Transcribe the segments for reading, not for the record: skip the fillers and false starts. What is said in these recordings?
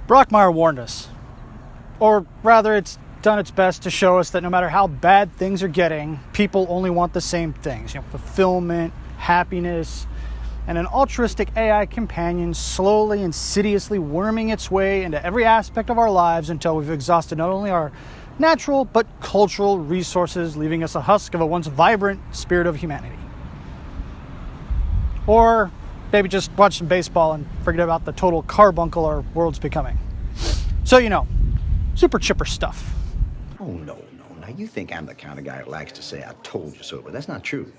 Brockmire warned us. Or rather, it's done its best to show us that no matter how bad things are getting, people only want the same things. Fulfillment, happiness, and an altruistic AI companion slowly, insidiously worming its way into every aspect of our lives until we've exhausted not only our natural but cultural resources, leaving us a husk of a once vibrant spirit of humanity. Or maybe just watch some baseball and forget about the total carbuncle our world's becoming. So, super chipper stuff. Oh, no. Now, you think I'm the kind of guy who likes to say, I told you so, but that's not true.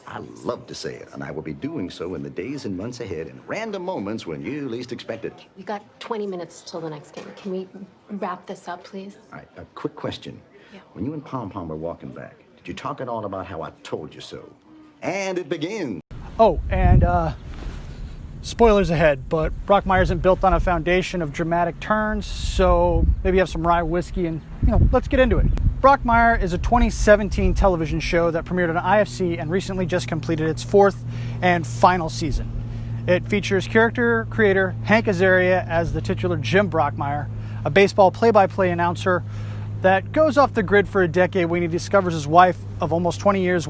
I love to say it, and I will be doing so in the days and months ahead in random moments when you least expect it. We got 20 minutes till the next game. Can we wrap this up, please? All right, a quick question. Yeah. When you and Pom Pom were walking back, did you talk at all about how I told you so? And it begins. Oh, and spoilers ahead, but Brockmire isn't built on a foundation of dramatic turns, so maybe have some rye whiskey and, let's get into it. Brockmire is a 2017 television show that premiered on IFC and recently just completed its fourth and final season. It features character creator Hank Azaria as the titular Jim Brockmire, a baseball play-by-play announcer that goes off the grid for a decade when he discovers his wife of almost 20 years,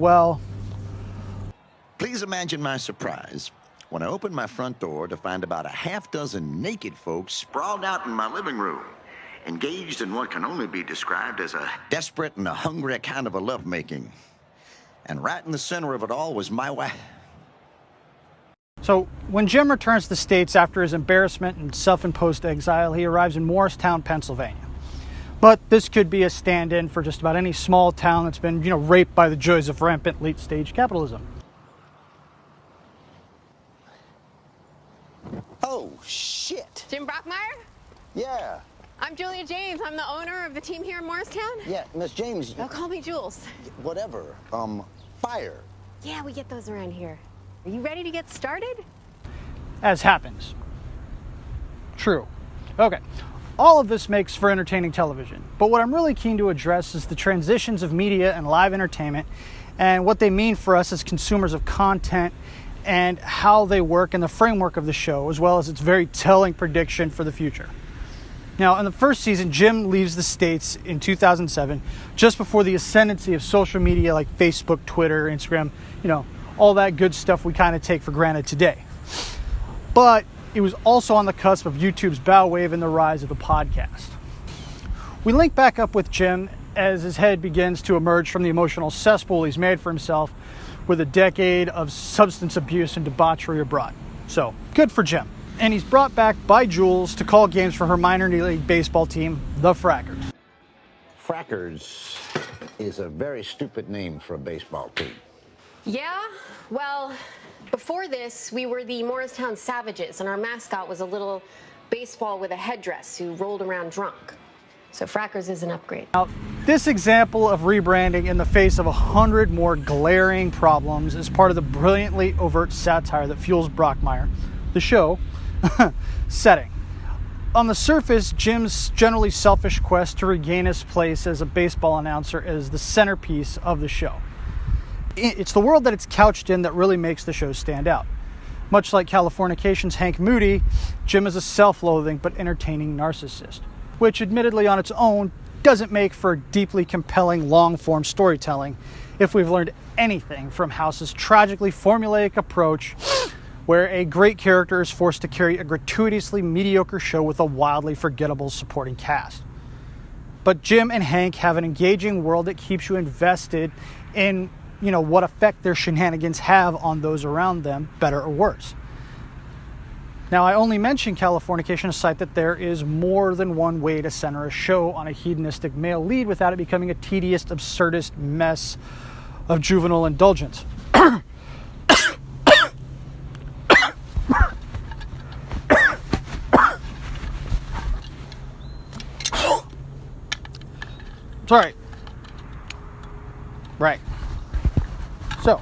Please imagine my surprise when I opened my front door to find about a half dozen naked folks sprawled out in my living room, engaged in what can only be described as a desperate and a hungry kind of a lovemaking. And right in the center of it all was my wife. So, when Jim returns to the States after his embarrassment and self-imposed exile, he arrives in Morristown, Pennsylvania. But this could be a stand-in for just about any small town that's been, raped by the joys of rampant late-stage capitalism. Oh, shit. Jim Brockmire? Yeah. I'm Julia James. I'm the owner of the team here in Morristown. Yeah, Miss James. They'll call me Jules. Whatever. Fire. Yeah, we get those around here. Are you ready to get started? As happens. True. Okay. All of this makes for entertaining television, but what I'm really keen to address is the transitions of media and live entertainment and what they mean for us as consumers of content and how they work in the framework of the show, as well as its very telling prediction for the future. Now, in the first season, Jim leaves the States in 2007, just before the ascendancy of social media like Facebook, Twitter, Instagram, all that good stuff we kind of take for granted today. But it was also on the cusp of YouTube's bow wave and the rise of the podcast. We link back up with Jim as his head begins to emerge from the emotional cesspool he's made for himself with a decade of substance abuse and debauchery abroad. So, good for Jim. And he's brought back by Jules to call games for her minor league baseball team, the Frackers. Frackers is a very stupid name for a baseball team. Yeah, well, before this, we were the Morristown Savages, and our mascot was a little baseball with a headdress who rolled around drunk. So Frackers is an upgrade. Now, this example of rebranding in the face of 100 more glaring problems is part of the brilliantly overt satire that fuels Brockmire, the show, setting. On the surface, Jim's generally selfish quest to regain his place as a baseball announcer is the centerpiece of the show. It's the world that it's couched in that really makes the show stand out. Much like Californication's Hank Moody, Jim is a self-loathing but entertaining narcissist, which admittedly on its own doesn't make for deeply compelling long-form storytelling if we've learned anything from House's tragically formulaic approach where a great character is forced to carry a gratuitously mediocre show with a wildly forgettable supporting cast. But Jim and Hank have an engaging world that keeps you invested in, what effect their shenanigans have on those around them, better or worse. Now, I only mention Californication to cite that there is more than one way to center a show on a hedonistic male lead without it becoming a tedious, absurdist mess of juvenile indulgence. Sorry. Right. So,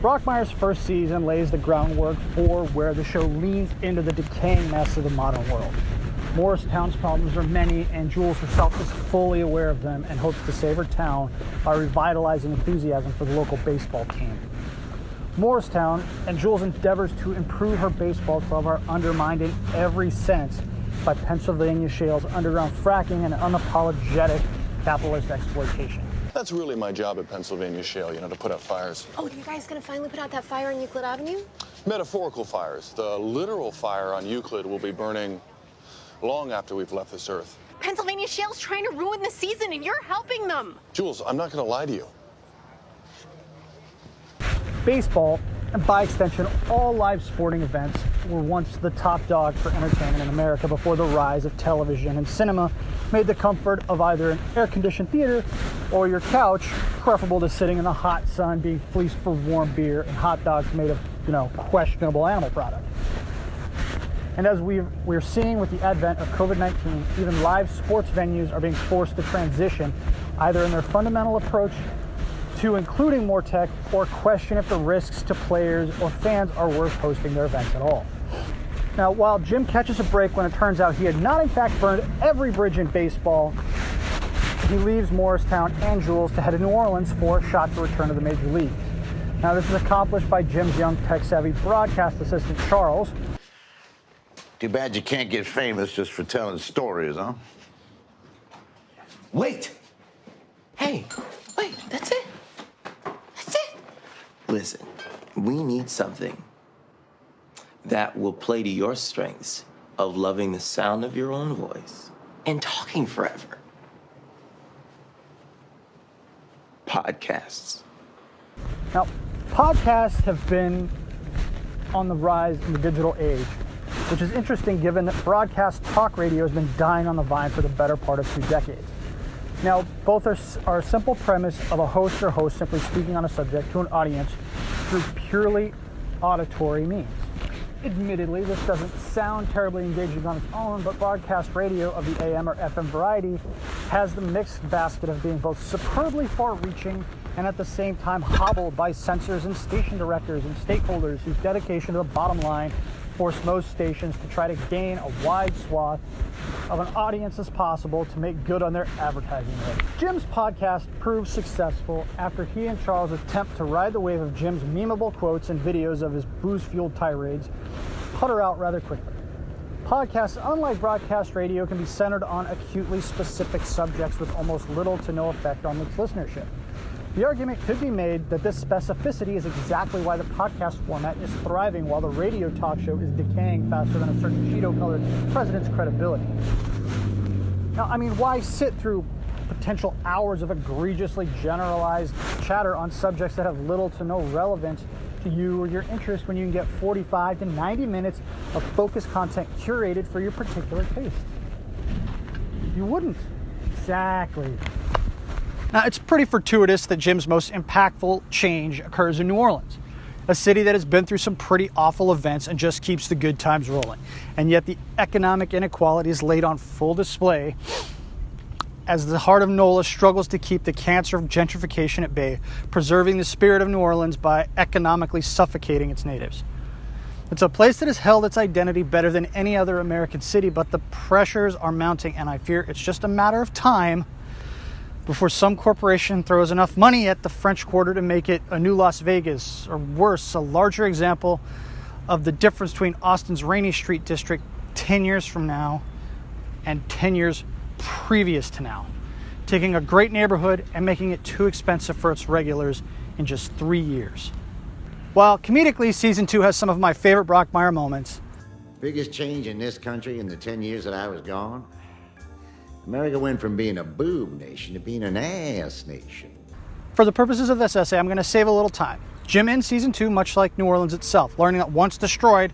Brockmire's first season lays the groundwork for where the show leans into the decaying mess of the modern world. Morristown's problems are many, and Jules herself is fully aware of them and hopes to save her town by revitalizing enthusiasm for the local baseball team. Morristown, and Jules endeavors to improve her baseball 12 are undermined in every sense by Pennsylvania Shale's underground fracking and unapologetic capitalist exploitation. That's really my job at Pennsylvania Shale, to put out fires. Oh, you guys gonna finally put out that fire on Euclid Avenue? Metaphorical fires. The literal fire on Euclid will be burning long after we've left this earth. Pennsylvania Shale's trying to ruin the season and you're helping them. Jules, I'm not going to lie to you. Baseball, and by extension, all live sporting events, were once the top dog for entertainment in America before the rise of television and cinema made the comfort of either an air-conditioned theater or your couch preferable to sitting in the hot sun being fleeced for warm beer and hot dogs made of, questionable animal product. And as we're seeing with the advent of COVID-19, even live sports venues are being forced to transition either in their fundamental approach to including more tech or question if the risks to players or fans are worth hosting their events at all. Now, while Jim catches a break when it turns out he had not in fact burned every bridge in baseball, he leaves Morristown and Jules to head to New Orleans for a shot to return to the major leagues. Now, this is accomplished by Jim's young tech-savvy broadcast assistant, Charles. Too bad you can't get famous just for telling stories, huh? Wait. Hey, wait, that's it. That's it. Listen, we need something that will play to your strengths of loving the sound of your own voice and talking forever. Podcasts. Now, podcasts have been on the rise in the digital age, which is interesting given that broadcast talk radio has been dying on the vine for the better part of 2 decades. Now, both are a simple premise of a host or host simply speaking on a subject to an audience through purely auditory means. Admittedly, this doesn't sound terribly engaging on its own, but broadcast radio of the AM or FM variety has the mixed basket of being both superbly far-reaching and at the same time hobbled by censors and station directors and stakeholders whose dedication to the bottom line force most stations to try to gain a wide swath of an audience as possible to make good on their advertising rate. Jim's podcast proved successful after he and Charles attempt to ride the wave of Jim's memeable quotes and videos of his booze-fueled tirades putter out rather quickly. Podcasts, unlike broadcast radio, can be centered on acutely specific subjects with almost little to no effect on its listenership. The argument could be made that this specificity is exactly why the podcast format is thriving while the radio talk show is decaying faster than a certain Cheeto-colored president's credibility. Now, why sit through potential hours of egregiously generalized chatter on subjects that have little to no relevance to you or your interest when you can get 45 to 90 minutes of focused content curated for your particular taste? You wouldn't. Exactly. Now, it's pretty fortuitous that Jim's most impactful change occurs in New Orleans, a city that has been through some pretty awful events and just keeps the good times rolling. And yet the economic inequality is laid on full display as the heart of NOLA struggles to keep the cancer of gentrification at bay, preserving the spirit of New Orleans by economically suffocating its natives. It's a place that has held its identity better than any other American city, but the pressures are mounting, and I fear it's just a matter of time before some corporation throws enough money at the French Quarter to make it a new Las Vegas, or worse, a larger example of the difference between Austin's Rainey Street district 10 years from now and 10 years previous to now, taking a great neighborhood and making it too expensive for its regulars in just 3 years. While comedically, season 2 has some of my favorite Brockmire moments. Biggest change in this country in the 10 years that I was gone? America went from being a boob nation to being an ass nation. For the purposes of this essay, I'm going to save a little time. Jim ends season 2 much like New Orleans itself, learning that once destroyed,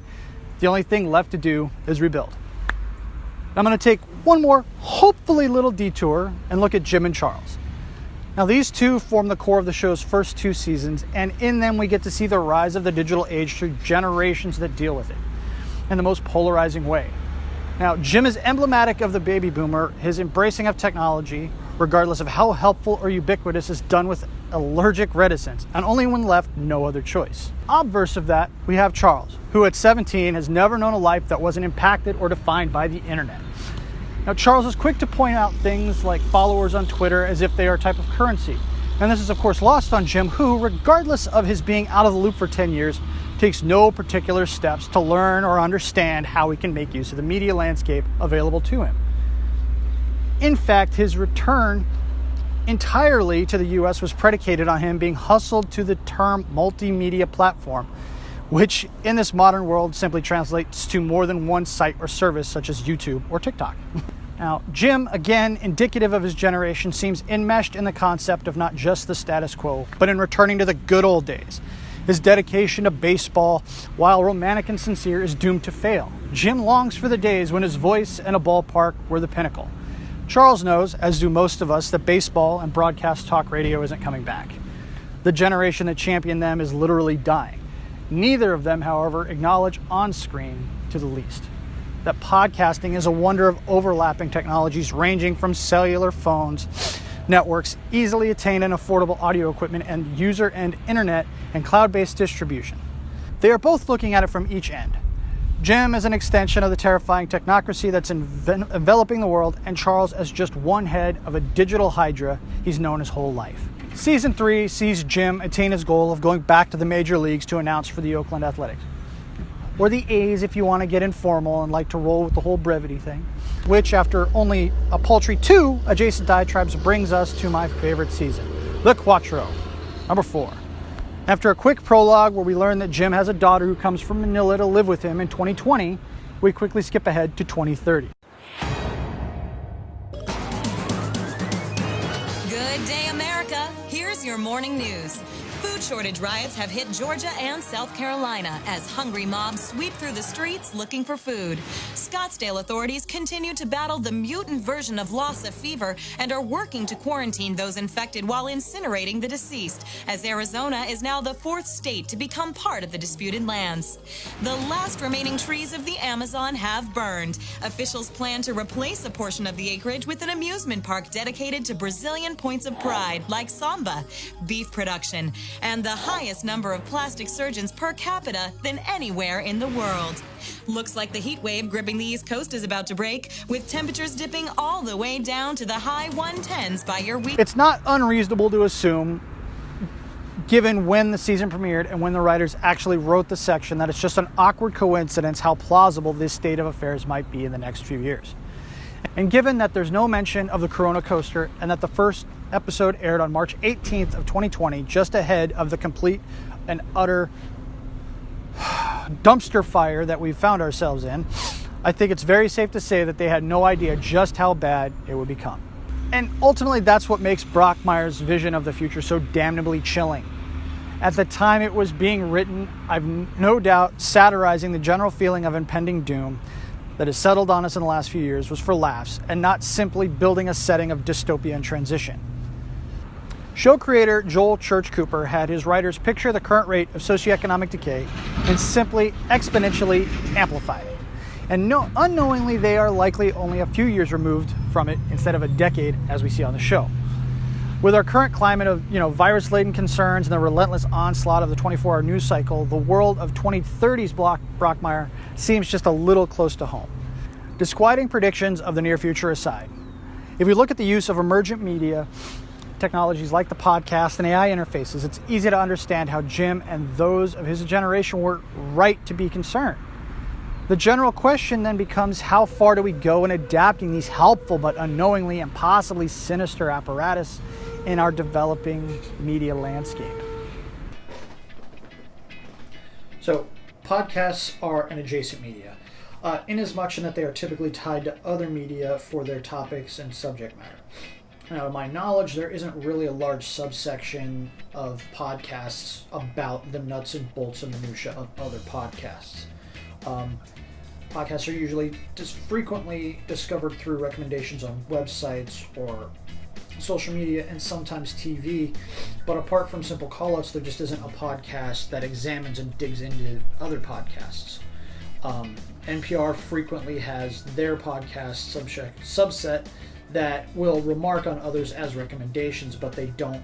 the only thing left to do is rebuild. I'm going to take one more, hopefully little detour and look at Jim and Charles. Now, these two form the core of the show's first 2 seasons, and in them we get to see the rise of the digital age through generations that deal with it in the most polarizing way. Now, Jim is emblematic of the baby boomer. His embracing of technology, regardless of how helpful or ubiquitous, is done with allergic reticence, and only when left no other choice. Obverse of that, we have Charles, who at 17 has never known a life that wasn't impacted or defined by the internet. Now, Charles is quick to point out things like followers on Twitter as if they are a type of currency, And this is of course lost on Jim, who, regardless of his being out of the loop for 10 years, takes no particular steps to learn or understand how he can make use of the media landscape available to him. In fact, his return entirely to the US was predicated on him being hustled to the term multimedia platform, which in this modern world simply translates to more than one site or service such as YouTube or TikTok. Now, Jim, again, indicative of his generation, seems enmeshed in the concept of not just the status quo, but in returning to the good old days. His dedication to baseball, while romantic and sincere, is doomed to fail. Jim longs for the days when his voice and a ballpark were the pinnacle. Charles knows, as do most of us, that baseball and broadcast talk radio isn't coming back. The generation that championed them is literally dying. Neither of them, however, acknowledge on screen to the least that podcasting is a wonder of overlapping technologies ranging from cellular phones, networks, easily attained and affordable audio equipment, and user-end internet and cloud-based distribution. They are both looking at it from each end. Jim as an extension of the terrifying technocracy that's enveloping the world, and Charles as just one head of a digital hydra he's known his whole life. Season 3 sees Jim attain his goal of going back to the major leagues to announce for the Oakland Athletics. Or the A's if you want to get informal and like to roll with the whole brevity thing. Which, after only a paltry 2 adjacent diatribes, brings us to my favorite season, the Quattro, number 4. After a quick prologue where we learn that Jim has a daughter who comes from Manila to live with him in 2020, we quickly skip ahead to 2030. Good day, America. Here's your morning news. Food shortage riots have hit Georgia and South Carolina as hungry mobs sweep through the streets looking for food. Scottsdale authorities continue to battle the mutant version of Lassa fever and are working to quarantine those infected while incinerating the deceased, as Arizona is now the 4th state to become part of the disputed lands. The last remaining trees of the Amazon have burned. Officials plan to replace a portion of the acreage with an amusement park dedicated to Brazilian points of pride like samba, beef production, and the highest number of plastic surgeons per capita than anywhere in the world. Looks like the heat wave gripping the East Coast is about to break, with temperatures dipping all the way down to the high 110s by your week. It's not unreasonable to assume, given when the season premiered and when the writers actually wrote the section, that it's just an awkward coincidence how plausible this state of affairs might be in the next few years. And given that there's no mention of the Corona coaster and that the first episode aired on March 18th of 2020, just ahead of the complete and utter dumpster fire that we found ourselves in, I think it's very safe to say that they had no idea just how bad it would become. And ultimately, that's what makes Brockmire's vision of the future so damnably chilling. At the time it was being written, I've no doubt satirizing the general feeling of impending doom that has settled on us in the last few years was for laughs and not simply building a setting of dystopia and transition. Show creator Joel Church Cooper had his writers picture the current rate of socioeconomic decay and simply exponentially amplify it. And unknowingly, they are likely only a few years removed from it instead of a decade, as we see on the show. With our current climate of virus-laden concerns and the relentless onslaught of the 24-hour news cycle, the world of 2030's Brockmire seems just a little close to home. Disquieting predictions of the near future aside, if we look at the use of emergent media technologies like the podcast and AI interfaces, it's easy to understand how Jim and those of his generation were right to be concerned. The general question then becomes, how far do we go in adapting these helpful but unknowingly and possibly sinister apparatus in our developing media landscape? So, podcasts are an adjacent media, inasmuch in that they are typically tied to other media for their topics and subject matter. Now, to my knowledge, there isn't really a large subsection of podcasts about the nuts and bolts and minutiae of other podcasts. Podcasts are usually just frequently discovered through recommendations on websites or social media and sometimes TV, but apart from simple call-outs, there just isn't a podcast that examines and digs into other podcasts. NPR frequently has their podcast subset that will remark on others as recommendations, but they don't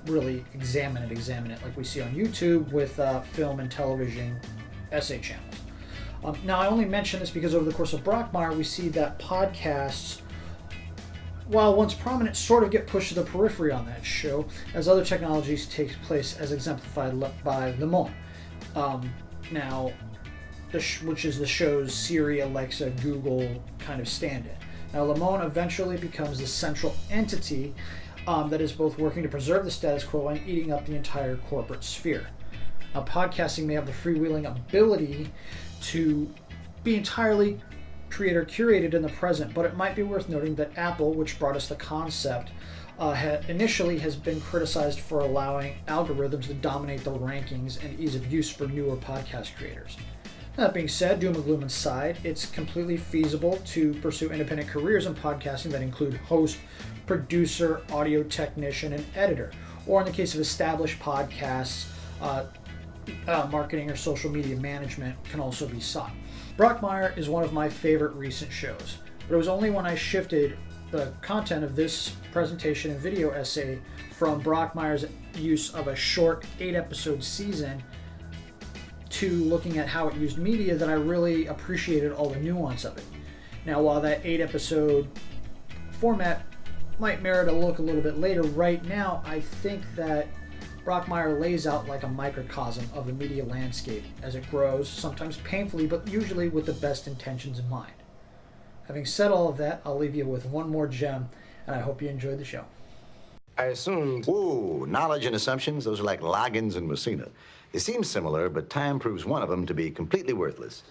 really examine it like we see on YouTube with film and television essay channels. Now, I only mention this because over the course of Brockmire, we see that podcasts while once prominent, sort of get pushed to the periphery on that show as other technologies take place, as exemplified by Le Monde. Now, which is the show's Siri, Alexa, Google kind of stand-in. Now, Le Monde eventually becomes the central entity that is both working to preserve the status quo and eating up the entire corporate sphere. Now, podcasting may have the freewheeling ability to be entirely creator-curated in the present, but it might be worth noting that Apple, which brought us the concept, initially has been criticized for allowing algorithms to dominate the rankings and ease of use for newer podcast creators. That being said, doom and gloom aside, it's completely feasible to pursue independent careers in podcasting that include host, producer, audio technician, and editor. Or in the case of established podcasts, marketing or social media management can also be sought. Brockmire is one of my favorite recent shows, but it was only when I shifted the content of this presentation and video essay from Brockmire's use of a short 8-episode season to looking at how it used media that I really appreciated all the nuance of it. Now, while that 8-episode format might merit a look a little bit later, right now I think that Brockmire lays out like a microcosm of the media landscape as it grows, sometimes painfully, but usually with the best intentions in mind. Having said all of that, I'll leave you with one more gem, and I hope you enjoyed the show. I assumed. Whoa, knowledge and assumptions, those are like Loggins and Messina. They seem similar, but time proves one of them to be completely worthless.